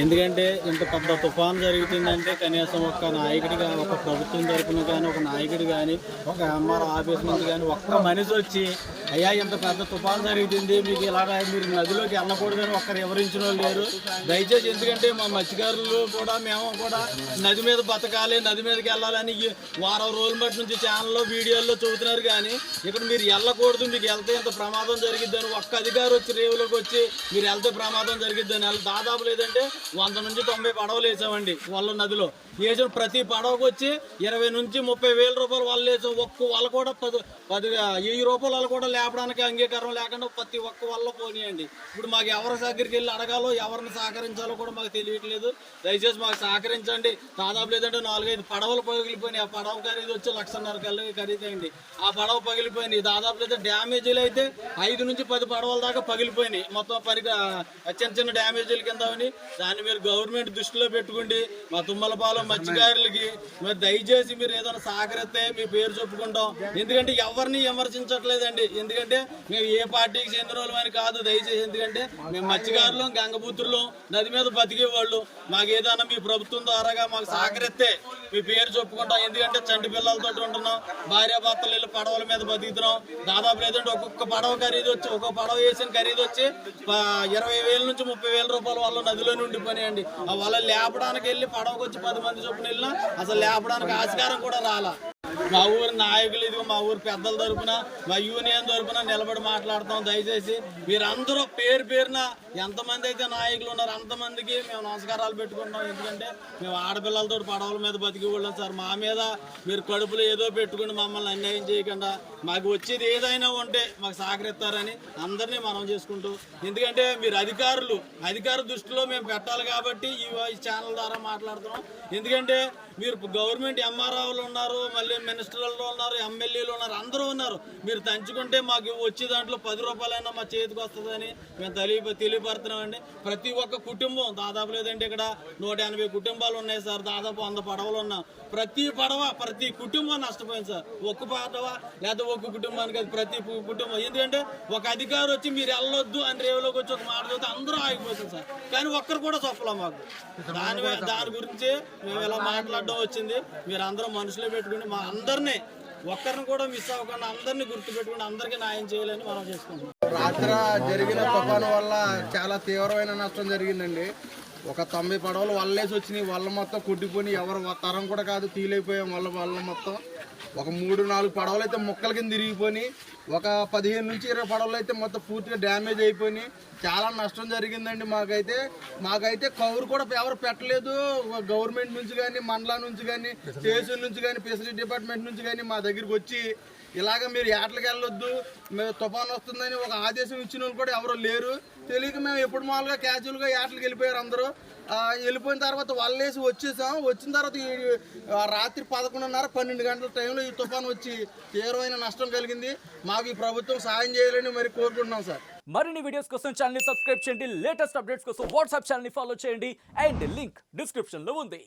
ఎందుకంటే ఇంత పెద్ద తుఫాను జరుగుతుందంటే కనీసం ఒక నాయకుడిగా, ఒక ప్రభుత్వం తరపున కానీ, ఒక నాయకుడు కానీ, ఒక ఎంఆర్ఓ ఆఫీస్ నుంచి కానీ ఒక్క మనిషి వచ్చి అయ్యా ఇంత పెద్ద తుఫాను జరుగుతుంది, మీకు ఇలాగ మీరు నదిలోకి వెళ్ళకూడదని ఒక్కరు వివరించిన వాళ్ళు లేరు. దయచేసి ఎందుకంటే మా మత్స్యకారులు కూడా మేము కూడా నది మీద బతకాలి, నది మీదకి వెళ్ళాలని వారం రోజుల బట్టి నుంచి ఛానల్లో వీడియోల్లో చెబుతున్నారు. కానీ ఇక్కడ మీరు వెళ్ళకూడదు, మీకు వెళ్తే ఇంత ప్రమాదం జరిగిద్దని ఒక్క అధికారి వచ్చి రేవులోకి వచ్చి మీరు వెళ్తే ప్రమాదం జరిగిద్దని దాదాపు లేదంటే 100 నుంచి 90 పడవలు వేసామండి. వాళ్ళ నదిలో వేసిన ప్రతి పడవకు వచ్చి 20 నుంచి 30 వేల రూపాయలు వాళ్ళు వేసాం. ఒక్క వాళ్ళు కూడా 10,000 రూపాయలు వాళ్ళు కూడా లేపడానికి అంగీకారం లేకుండా ప్రతి ఒక్క వల్ల పోనీయండి. ఇప్పుడు మాకు ఎవరి దగ్గరికి వెళ్ళి అడగాలో, ఎవరిని సహకరించాలో కూడా మాకు తెలియట్లేదు. దయచేసి మాకు సహకరించండి. దాదాపు లేదంటే 4-5 పడవలు పగిలిపోయినాయి. ఆ పడవ ఖరీదు వచ్చి 1,50,000 ఖరీదైంది. ఆ పడవ పగిలిపోయినాయి. దాదాపు లేదా డ్యామేజీలు అయితే 5 నుంచి 10 పడవల దాకా పగిలిపోయినాయి. మొత్తం చిన్న చిన్న డ్యామేజీల కింద దాన్ని మీరు గవర్నమెంట్ దృష్టిలో పెట్టుకోండి. మా తుమ్మలపాలెం మత్స్యకారులకి మీరు దయచేసి మీరు ఏదైనా సహకరిస్తే మీ పేరు చెప్పుకుంటాం. ఎందుకంటే ఎవరిని విమర్శించట్లేదండి. ఎందుకంటే మేము ఏ పార్టీకి చెందిన వాళ్ళని కాదు. దయచేసి ఎందుకంటే మేము మత్స్యకారులు, గంగపుత్రులు, నది మీద బతికేవాళ్ళు. మాకు ఏదైనా మీ ప్రభుత్వం ద్వారాగా మాకు సహకరిస్తే మీ పేరు చెప్పుకుంటాం. ఎందుకంటే చంటి పిల్లలతో ఉంటున్నాం, భార్యాభర్తలు వెళ్ళి పడవల మీద బతుకుతున్నాం. దాదాపు లేదంటే ఒక్కొక్క పడవ ఖరీదు వచ్చి, ఒక్కొక్క పడవ వేసిన ఖరీదు వచ్చి 20,000 నుంచి 30,000 రూపాయలు వాళ్ళు నదిలో ఉండిపోయినాయండి. వాళ్ళ లేపడానికి వెళ్ళి పడవకు వచ్చి 10 మంది చొప్పున వెళ్ళినా అసలు లేపడానికి ఆస్కారం కూడా రాలా. మా ఊరి నాయకులు, ఇదిగో మా ఊరి పెద్దల తరపున, మా యూనియన్ తరపున నిలబడి మాట్లాడతాం. దయచేసి మీరందరూ పేరు పేరున ఎంతమంది అయితే నాయకులు ఉన్నారో అంతమందికి మేము నమస్కారాలు పెట్టుకుంటాం. ఎందుకంటే మేము ఆడపిల్లలతో పడవల మీద బతికి వెళ్ళాం సార్. మా మీద మీరు కడుపులో ఏదో పెట్టుకుని మమ్మల్ని అన్యాయం చేయకుండా మాకు వచ్చేది ఏదైనా ఉంటే మాకు సహకరిస్తారని అందరినీ మనం చేసుకుంటూ, ఎందుకంటే మీరు అధికార దృష్టిలో మేము పెట్టాలి కాబట్టి ఈ ఛానల్ ద్వారా మాట్లాడుతున్నాం. ఎందుకంటే మీరు గవర్నమెంట్ ఎంఆర్ఓలు ఉన్నారు, మళ్ళీ మినిస్టర్లు ఉన్నారు, ఎమ్మెల్యేలు ఉన్నారు, అందరూ ఉన్నారు. మీరు తంచుకుంటే మాకు వచ్చే దాంట్లో 10 రూపాయలైనా మా చేతికి వస్తుందని మేము తెలియపడుతున్నామండి. ప్రతి ఒక్క కుటుంబం దాదాపు లేదంటే ఇక్కడ 180 కుటుంబాలు ఉన్నాయి సార్. దాదాపు 100 పడవలు ఉన్నాం. ప్రతి కుటుంబం నష్టపోయింది సార్. ఒక్క పడవ లేదా ఒక్క కుటుంబానికి అది ప్రతి కుటుంబం. ఎందుకంటే ఒక అధికారి వచ్చి మీరు వెళ్ళొద్దు అని రేవులోకి వచ్చి ఒక మాట చదివితే అందరూ ఆగిపోతుంది సార్. కానీ ఒక్కరు కూడా చెప్పలేం మాకు. దాని గురించి మేము ఇలా మాట్లాడడం వచ్చింది. మీరు అందరూ మనసులో పెట్టుకుని మా అందరినీ ఒక్కరిని కూడా మిస్ అవ్వకుండా అందరినీ గుర్తుపెట్టుకుని అందరికీ న్యాయం చేయాలని మనం చేసుకుంటాం. రాత్రి జరిగిన తుఫాను వల్ల చాలా తీవ్రమైన నష్టం జరిగిందండి. ఒక 90 పడవలు వల్లేసి వచ్చినాయి. వల్ల మొత్తం కొట్టిపోయి ఎవరు తరం కూడా కాదు, తీలైపోయాం. వల్ల మొత్తం ఒక 3-4 పడవలు అయితే ముక్కల కింద తిరిగిపోయి, ఒక 15 నుంచి 20 పడవలు అయితే మొత్తం పూర్తిగా డ్యామేజ్ అయిపోయి చాలా నష్టం జరిగిందండి. మాకైతే కౌరు కూడా ఎవరు పెట్టలేదు. గవర్నమెంట్ నుంచి కానీ, మండలం నుంచి కానీ, స్టేషన్ నుంచి కానీ, ఫిషరీ డిపార్ట్మెంట్ నుంచి కానీ మా దగ్గరికి వచ్చి ఇలాగ మీరు ఏటలకు వెళ్ళొద్దు, మేము తుఫాను వస్తుందని ఒక ఆదేశం ఇచ్చిన వాళ్ళు కూడా ఎవరు లేరు. తెలియక మేము ఎప్పుడు మామూలుగా క్యాజువల్గా ఏటలకు వెళ్ళిపోయారు అందరూ. వెళ్ళిపోయిన తర్వాత వల్లేసి వచ్చేసాం. వచ్చిన తర్వాత రాత్రి 11:30-12 గంటల టైంలో ఈ తుఫాను వచ్చి తీవ్రమైన నష్టం కలిగింది. మాకు ఈ ప్రభుత్వం సాయం చేయాలని మరి కోరుకుంటున్నాం సార్. మరిన్ని వీడియోస్ కోసం ఛానల్ ని సబ్స్క్రైబ్ చేయండి. లేటెస్ట్ అప్డేట్స్ కోసం వాట్సాప్ ఛానల్ ని ఫాలో చేయండి. అండ్ లింక్ డిస్క్రిప్షన్ లో ఉంది.